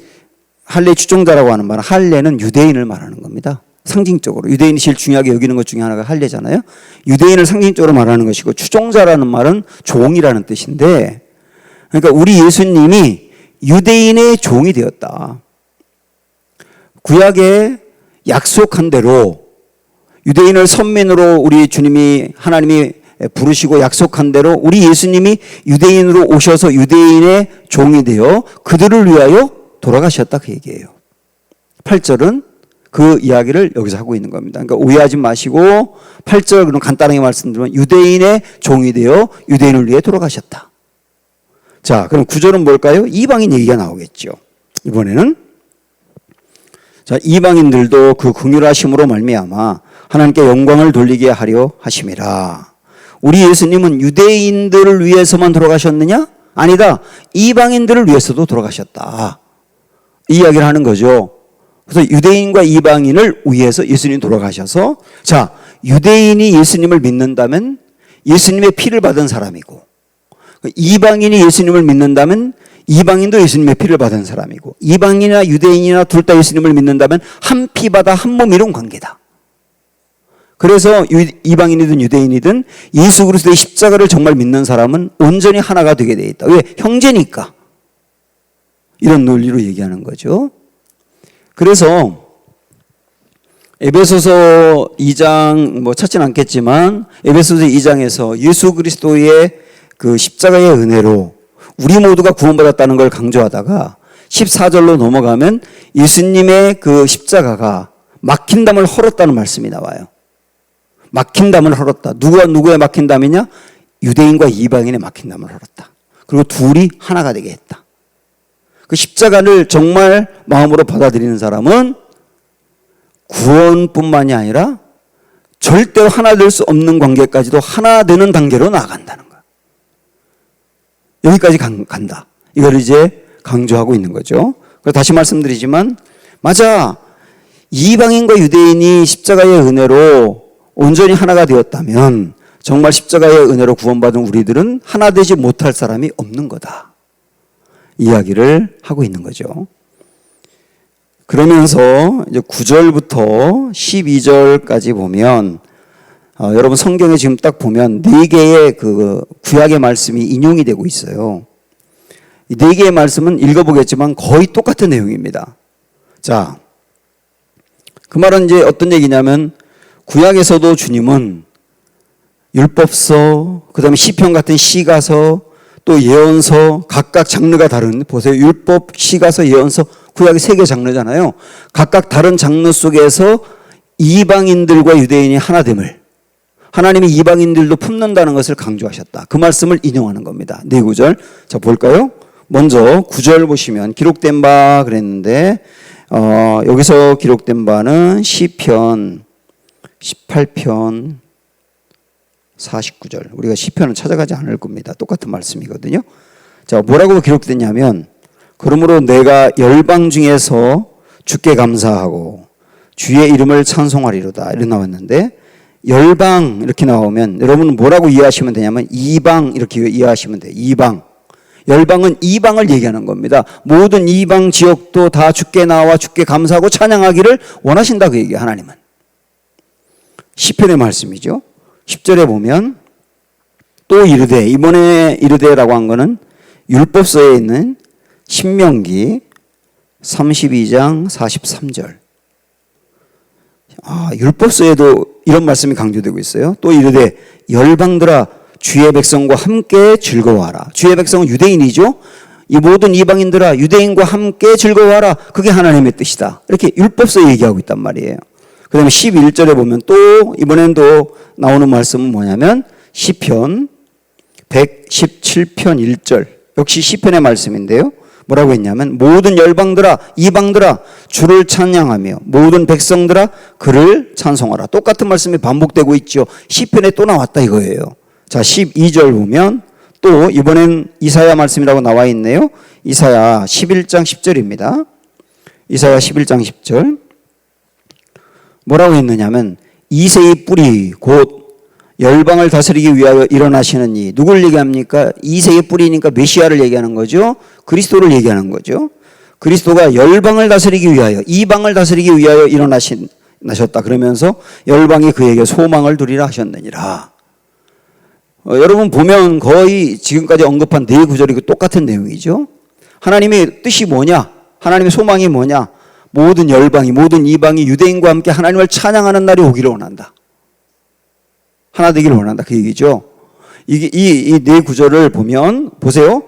할례의 추종자라고 하는 말은 할례는 유대인을 말하는 겁니다. 상징적으로 유대인이 제일 중요하게 여기는 것 중에 하나가 할례잖아요. 유대인을 상징적으로 말하는 것이고 추종자라는 말은 종이라는 뜻인데 그러니까 우리 예수님이 유대인의 종이 되었다. 구약에 약속한 대로 유대인을 선민으로 우리 주님이 하나님이 부르시고 약속한 대로 우리 예수님이 유대인으로 오셔서 유대인의 종이 되어 그들을 위하여 돌아가셨다 그 얘기예요. 8절은 그 이야기를 여기서 하고 있는 겁니다. 그러니까 오해하지 마시고 8절 그럼 간단하게 말씀드리면 유대인의 종이 되어 유대인을 위해 돌아가셨다. 자, 그럼 9절은 뭘까요? 이방인 얘기가 나오겠죠. 이번에는 자, 이방인들도 그 긍휼하심으로 말미암아 하나님께 영광을 돌리게 하려 하심이라. 우리 예수님은 유대인들을 위해서만 돌아가셨느냐? 아니다. 이방인들을 위해서도 돌아가셨다. 이 이야기를 하는 거죠. 그래서 유대인과 이방인을 위해서 예수님이 돌아가셔서 자, 유대인이 예수님을 믿는다면 예수님의 피를 받은 사람이고 이방인이 예수님을 믿는다면 이방인도 예수님의 피를 받은 사람이고 이방인이나 유대인이나 둘 다 예수님을 믿는다면 한 피 받아 한 몸 이룬 관계다. 그래서 이방인이든 유대인이든 예수 그리스도의 십자가를 정말 믿는 사람은 온전히 하나가 되게 돼 있다. 왜? 형제니까. 이런 논리로 얘기하는 거죠. 그래서 에베소서 2장 찾지는 않겠지만 에베소서 2장에서 예수 그리스도의 그 십자가의 은혜로 우리 모두가 구원받았다는 걸 강조하다가 14절로 넘어가면 예수님의 그 십자가가 막힌 담을 헐었다는 말씀이 나와요. 막힌 담을 헐었다. 누구와 누구의 막힌 담이냐? 유대인과 이방인의 막힌 담을 헐었다. 그리고 둘이 하나가 되게 했다. 그 십자가를 정말 마음으로 받아들이는 사람은 구원뿐만이 아니라 절대로 하나 될 수 없는 관계까지도 하나 되는 단계로 나아간다는 거야. 여기까지 간다. 이걸 이제 강조하고 있는 거죠. 그래서 다시 말씀드리지만 맞아. 이방인과 유대인이 십자가의 은혜로 온전히 하나가 되었다면 정말 십자가의 은혜로 구원받은 우리들은 하나 되지 못할 사람이 없는 거다. 이야기를 하고 있는 거죠. 그러면서 이제 9절부터 12절까지 보면 여러분 성경에 지금 딱 보면 4개의 그 구약의 말씀이 인용이 되고 있어요. 이 4개의 말씀은 읽어보겠지만 거의 똑같은 내용입니다. 자, 그 말은 이제 어떤 얘기냐면 구약에서도 주님은 율법서, 그 다음에 시편 같은 시가서, 또 예언서, 각각 장르가 다른, 보세요. 율법, 시가서, 예언서, 구약이 3개 장르잖아요. 각각 다른 장르 속에서 이방인들과 유대인이 하나됨을, 하나님이 이방인들도 품는다는 것을 강조하셨다. 그 말씀을 인용하는 겁니다. 네 구절. 자, 볼까요? 먼저 9절 보시면 기록된 바 그랬는데, 여기서 기록된 바는 시편 18편 49절. 우리가 시편을 찾아가지 않을 겁니다. 똑같은 말씀이거든요. 자, 뭐라고 기록됐냐면 그러므로 내가 열방 중에서 주께 감사하고 주의 이름을 찬송하리로다 이렇게 나왔는데 열방 이렇게 나오면 여러분은 뭐라고 이해하시면 되냐면 이방 이렇게 이해하시면 돼요. 이방. 열방은 이방을 얘기하는 겁니다. 모든 이방 지역도 다 주께 나와 주께 감사하고 찬양하기를 원하신다 그 얘기예요. 하나님은. 시편의 말씀이죠. 10절에 보면 또 이르되, 이번에 이르되라고 한 거는 율법서에 있는 신명기 32장 43절. 율법서에도 이런 말씀이 강조되고 있어요. 또 이르되 열방들아 주의 백성과 함께 즐거워하라. 주의 백성은 유대인이죠. 이 모든 이방인들아 유대인과 함께 즐거워하라. 그게 하나님의 뜻이다. 이렇게 율법서에 얘기하고 있단 말이에요. 그 다음에 11절에 보면 또 이번엔 또 나오는 말씀은 뭐냐면 시편 117편 1절. 역시 시편의 말씀인데요. 뭐라고 했냐면 모든 열방들아 이방들아 주를 찬양하며 모든 백성들아 그를 찬송하라. 똑같은 말씀이 반복되고 있죠. 시편에 또 나왔다 이거예요. 자, 12절 보면 또 이번엔 이사야 말씀이라고 나와 있네요. 이사야 11장 10절입니다. 이사야 11장 10절. 뭐라고 했느냐면 이새의 뿌리 곧 열방을 다스리기 위하여 일어나시는 이 누굴 얘기합니까? 이새의 뿌리니까 메시아를 얘기하는 거죠. 그리스도를 얘기하는 거죠. 그리스도가 열방을 다스리기 위하여 이방을 다스리기 위하여 일어나셨다. 그러면서 열방이 그에게 소망을 두리라 하셨느니라. 여러분 보면 거의 지금까지 언급한 네 구절이 똑같은 내용이죠. 하나님의 뜻이 뭐냐? 하나님의 소망이 뭐냐? 모든 열방이 모든 이방이 유대인과 함께 하나님을 찬양하는 날이 오기를 원한다. 하나 되기를 원한다. 그 얘기죠. 이 네 구절을 보면 보세요.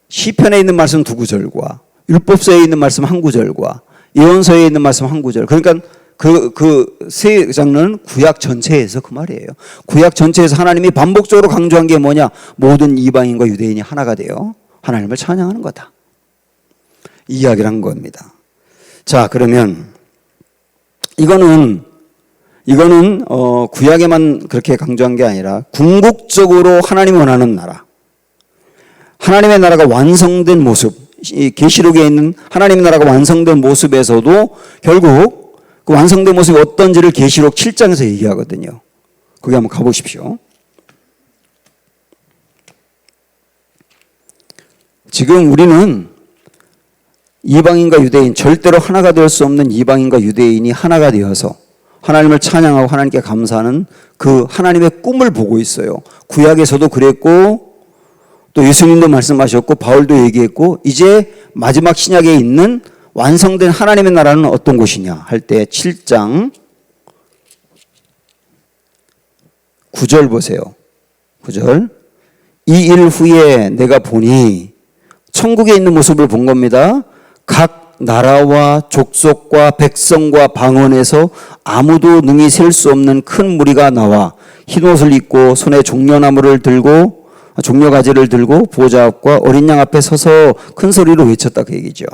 시편에 있는 말씀 두 구절과 율법서에 있는 말씀 한 구절과 예언서에 있는 말씀 한 구절. 그러니까 그 세 장르는 구약 전체에서 그 말이에요. 구약 전체에서 하나님이 반복적으로 강조한 게 뭐냐? 모든 이방인과 유대인이 하나가 되어 하나님을 찬양하는 거다. 이 이야기를 한 겁니다. 자, 그러면 이거는 구약에만 그렇게 강조한 게 아니라 궁극적으로 하나님이 원하는 나라, 하나님의 나라가 완성된 모습, 이 계시록에 있는 하나님의 나라가 완성된 모습에서도 결국 그 완성된 모습이 어떤지를 계시록 7장에서 얘기하거든요. 거기 한번 가보십시오. 지금 우리는 이방인과 유대인, 절대로 하나가 될 수 없는 이방인과 유대인이 하나가 되어서 하나님을 찬양하고 하나님께 감사하는 그 하나님의 꿈을 보고 있어요. 구약에서도 그랬고 또 예수님도 말씀하셨고 바울도 얘기했고 이제 마지막 신약에 있는 완성된 하나님의 나라는 어떤 곳이냐 할 때 7장 9절 보세요. 9절. 이 일 후에 내가 보니 천국에 있는 모습을 본 겁니다. 각 나라와 족속과 백성과 방언에서 아무도 능히 셀 수 없는 큰 무리가 나와 흰옷을 입고 손에 종려나무를 들고 종려가지를 들고 보좌 앞과 어린 양 앞에 서서 큰 소리로 외쳤다 그 얘기죠.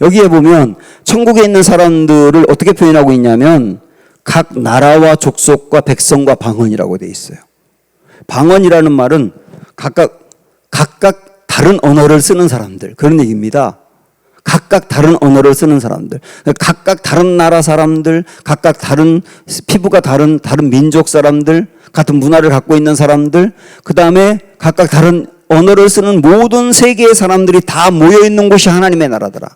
여기에 보면 천국에 있는 사람들을 어떻게 표현하고 있냐면 각 나라와 족속과 백성과 방언이라고 되어 있어요. 방언이라는 말은 각각 다른 언어를 쓰는 사람들 그런 얘기입니다. 각각 다른 언어를 쓰는 사람들, 각각 다른 나라 사람들, 각각 다른 피부가 다른 민족 사람들, 같은 문화를 갖고 있는 사람들, 그 다음에 각각 다른 언어를 쓰는 모든 세계의 사람들이 다 모여 있는 곳이 하나님의 나라더라.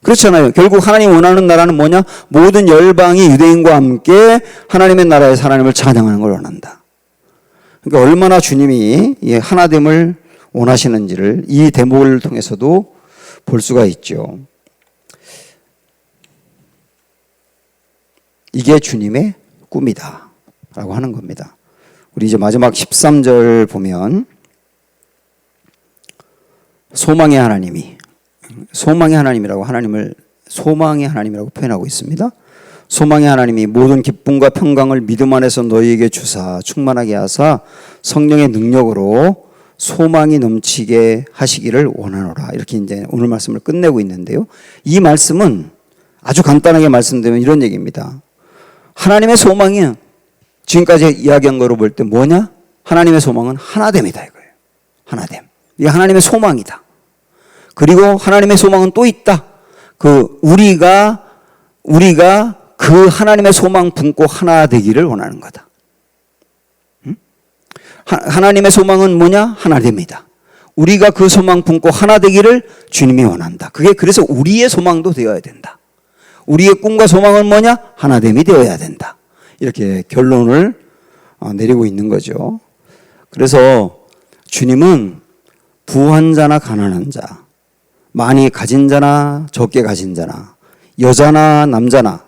그렇잖아요. 결국 하나님 원하는 나라는 뭐냐? 모든 열방이 유대인과 함께 하나님의 나라에서 하나님을 찬양하는 걸 원한다. 그러니까 얼마나 주님이 하나됨을 원하시는지를 이 대목을 통해서도 볼 수가 있죠. 이게 주님의 꿈이다 라고 하는 겁니다. 우리 이제 마지막 13절 보면 소망의 하나님이라고 하나님을 소망의 하나님이라고 표현하고 있습니다. 소망의 하나님이 모든 기쁨과 평강을 믿음 안에서 너희에게 주사 충만하게 하사 성령의 능력으로 소망이 넘치게 하시기를 원하노라. 이렇게 이제 오늘 말씀을 끝내고 있는데요. 이 말씀은 아주 간단하게 말씀드리면 이런 얘기입니다. 하나님의 소망이 지금까지 이야기한 거로 볼 때 뭐냐? 하나님의 소망은 하나됨이다 이거예요. 하나됨. 이게 하나님의 소망이다. 그리고 하나님의 소망은 또 있다. 우리가 그 하나님의 소망 품고 하나 되기를 원하는 거다. 하나님의 소망은 뭐냐? 하나됨이다. 우리가 그 소망 품고 하나 되기를 주님이 원한다. 그게 그래서 우리의 소망도 되어야 된다. 우리의 꿈과 소망은 뭐냐? 하나됨이 되어야 된다. 이렇게 결론을 내리고 있는 거죠. 그래서 주님은 부한 자나 가난한 자, 많이 가진 자나 적게 가진 자나, 여자나 남자나,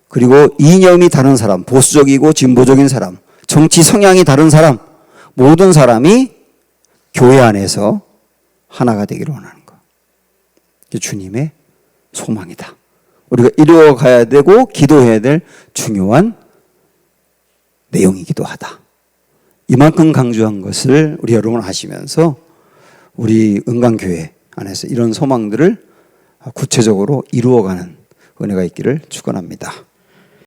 그리고 이념이 다른 사람, 보수적이고 진보적인 사람, 정치 성향이 다른 사람, 모든 사람이 교회 안에서 하나가 되기를 원하는 것. 이게 주님의 소망이다. 우리가 이루어가야 되고 기도해야 될 중요한 내용이기도 하다. 이만큼 강조한 것을 우리 여러분 아시면서 우리 은강교회 안에서 이런 소망들을 구체적으로 이루어가는 은혜가 있기를 축원합니다.